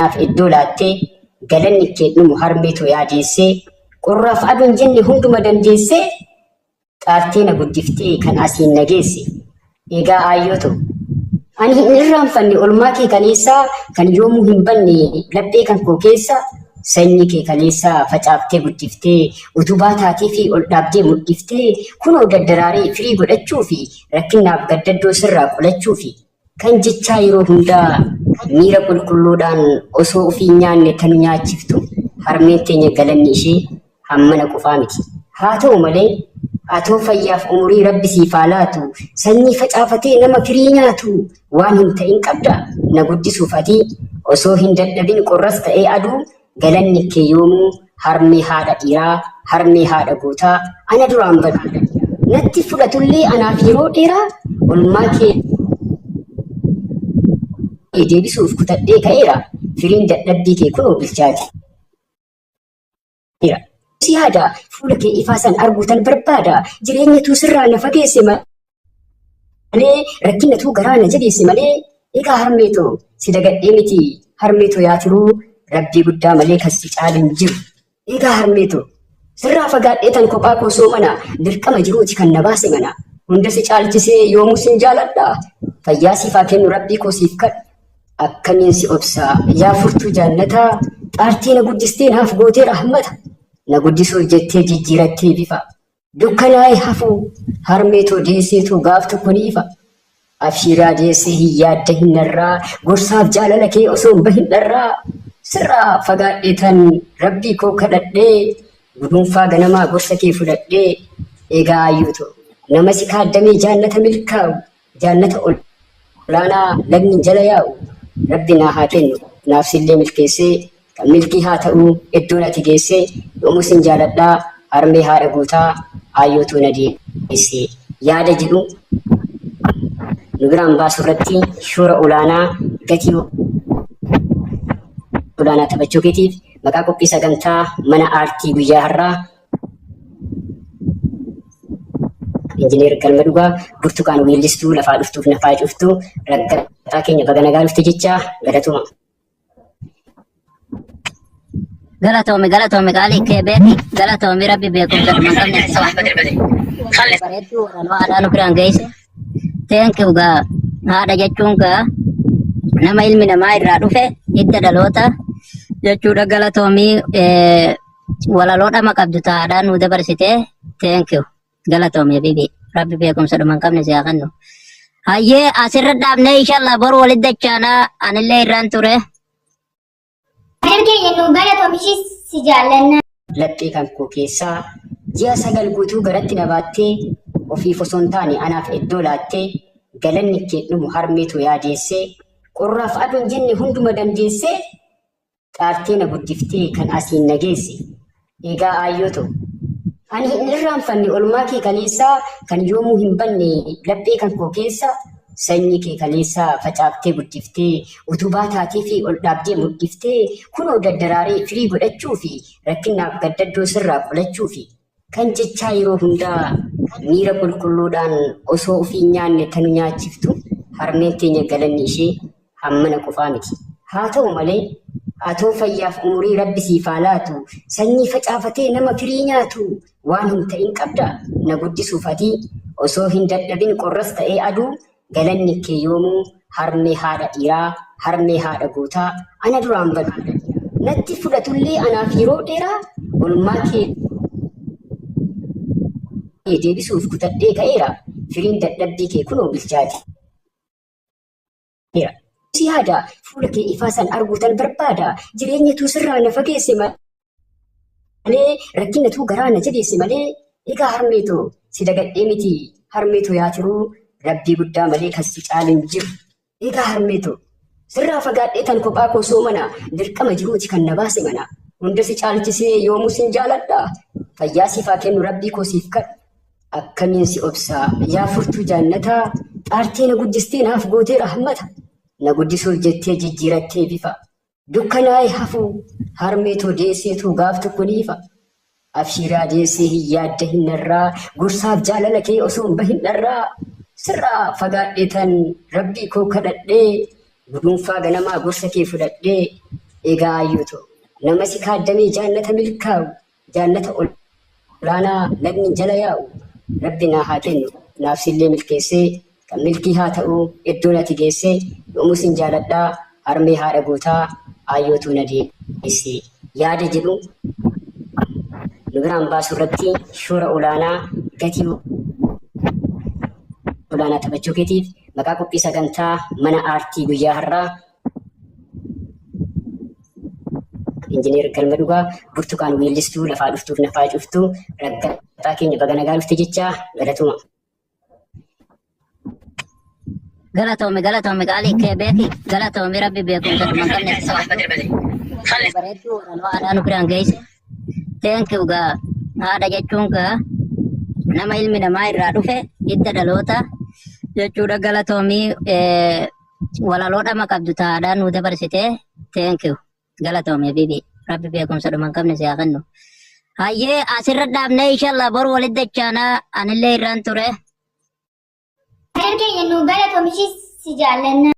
Naaf iddoo laattee galanni kee dhumu harmeetoo yaadeessee qorraaf aduun jenne hunduma dandeessee xaartee na guddiftee kan asiin nageesse. Egaa ayyooto ani hin irraanfanne olmaa kee kaleessaa kan yoomuu hin banne laphee kan koo keessa sanyii kee kaleessaa facaaftee guddiftee utubaa taatee fi ol dhaabdee mul'iftee kunoo daddaraaree firii godhachuu fi rakkinaaf gaddaddoo sirraa qolachuu fi kan jechaa yeroo hundaa miira qulqulluudhaan osoo ofii nyaanne tan nyaachiftu harmeen teenya galanni ishee hammana qofaa miti. Haa ta'u malee atoo fayyaaf umurii rabbi siif haa laatu sanyii facaafatee nama firii nyaatu waan hin ta'in qabda na guddisuuf ati osoo hin dadhabin qorras ta'ee aduu galanni kee yoomuu harmee haadha dhiiraa harmee haadha gootaa ana duraan badu natti fudhatullee anaaf yeroo dheeraa olmaa kee deebisuuf kutadhee ka'eera firiin dadhabbii kee kunoo bilchaati. Si yaada fuula kee ifaa san arguutan barbaada jireenyatu sirraa na fageesse malee rakkinatu garaa na jabeesse malee egaa harmeetoo si dagadhee miti harmeetoo yaatiruu rabbii guddaa malee kan si caalin jiru. Egaa harmeetoo sirraa fagaadhee tan kophaa koo soomana dirqama jiruuti kan na baase mana hunda si caalchisee yoomuu sin jaaladha fayyaa siifaa kennu rabbii koo siif kadha akkamiin si obsaa yaa furtuu jannataa xaartii na guddistee naaf gootee rahmata. Na guddisuuf jettee jijjiirattee bifa dukkanaa'ee hafuu harmeetoo deesseetu gaaf tokko ni ifa. Abshiiraa deessee hin yaadda hin narraa gorsaaf jaalala kee osoo hin bahin dharraa sirraa fagaadhee tan rabbii koo kadhadhee gudunfaa ganamaa gorsa kee fudhadhee egaa ayyuuto nama si kaaddamee jaannata milkaa'u jaannata olaanaa lagni jala yaa'u rabbi naa haa kennu naaf sillee milkeessee. Kan milkii haa ta'uu iddoon ati geessee yoomuu sin jaaladhaa harmee haadha gootaa ayyootuu na deessee yaada jedhu nu biraan baasu irratti shoora olaanaa gatii olaanaa taphachuu keetiif maqaa qophii sagantaa mana aartii guyyaa har'aa injineer Galma Dhugaa burtukaan weellistuu lafaa dhuftuuf nafaa cuftuu raggaataa keenya baga nagaa dhufte jechaa galatuma. Galatoomi qaalii kee beeki galatoomi rabbi beekumsa dhuman qabne bareedduu haadhaa nu biraan geesse teenki ugaa haadha jechuun gaa nama ilmi namaa irraa dhufe hidda dhaloota jechuudha galatoomi walaloodhama qabdu haadhaan nu dabarsitee teenki galatoomi bibi rabbi beekumsa dhuman qabne si haa kennu. Hayyee asirra dhaabnee inshallah boru walitti dachaanaa anillee irraan ture. Laphee kan koo keessaa ji'a 9 guutuu garatti na baattee ofiif osoo hin taane anaaf iddoo laattee galanni kee dhumu harmeetoo yaadeessee qorraaf aduun jenne hunduma dandeessee xaartee na guddiftee kan asiin nageesse. Egaa ayyooto ani hin irraanfanne olmaa kee kaleessaa kan yoomuu hin banne laphee kan koo keessa sanyii kee kaleessaa facaaftee guddiftee utubaa taatee fi ol dhaabdee mul'iftee kunoo daddaraaree firii godhachuu fi rakkinaaf gaddaddoo sirraa qolachuu fi kan jechaa yeroo hundaa miira qulqulluudhaan osoo ofii nyaanne tan nyaachiftu harmeen teenya galanni ishee hammana qofaa miti. Haa ta'u malee atoo fayyaaf umurii rabbi siif haa laatu sanyii facaafatee nama firii nyaatu waan hin ta'in qabda na guddisuuf ati osoo hin dadhabin qorras ta'ee aduu galanni kee yoomuu harmee haadha dhiiraa harmee haadha gootaa ana duraan badu natti fudhatullee anaaf yeroo dheeraa olmaa kee deebisuuf kutadhee ka'eera firiin dadhabbii kee kunoo bilchaati. Si yaada fuula kee ifaa san arguutan barbaada jireenyatu sirraa na fageesse malee rakkinatu garaa na jabeesse malee egaa harmeetoo si dagadhee miti harmeetoo yaatiruu rabbii guddaa malee kan si caalin jiru. Egaa harmeetoo sirraa fagaadhee tan kophaa koo soomana dirqama jiruuti kan na baase mana hunda si caalchisee yoomuu sin jaaladha fayyaa siifaa kennu rabbii koo siif kadha akkamiin si obsaa yaa furtuu jannataa xaartee na guddistee naaf gootee rahmata. Na guddisuuf jettee jijjiirattee bifa dukkanaa'ee hafuu harmeetoo deesseetu gaaf tokko ni ifa. Abshiiraa deessee hin yaadda hin narraa gorsaaf jaalala kee osoo hin bahin dharraa sirraa fagaadhee tan rabbii koo kadhadhee gudunfaa ganamaa gorsa kee fudhadhee egaa ayyuutu nama si kaaddamee jaannata milkaa'u jaannata olaanaa lagni jala yaa'u rabbi naa haa kennu naaf sillee milkeessee kan milkii haa ta'u iddoon ati geessee yoomuu sin jaaladhaa harmee haadha gootaa ayyootuu na deesse yaada jedhu nu biraan baasu irratti shoora olaanaa gatii olaanaa taphachuu keetiif maqaa qophii sagantaa mana aartii guyyaa har'aa injineer Galma Dhugaa burtukaan weellistuu lafaa dhuftuuf nafaa cuftuu raggataa keenya baga nagaa dhufte jechaa galatuma. Galatoomi qaalii kee beeki galatoomi rabbi beekumsa dhuman qabne bareedduu warra aadaa nu biraan geesse. Thank you gaa haadha jechuun gaa nama ilmi namaa irraa dhufe hidda dhaloota jechuudha galatoomi walaloodhama qabdu taa'aadhaan nu dabarsite. Thank you galatoomi bibi rabbi beekumsa dhuman qabne si haa kennu. Hayyee asirra dhaabnee inshallah bor walitti dachaanaa anillee irraan ture. Keenya nu galatoomi si jaallanna.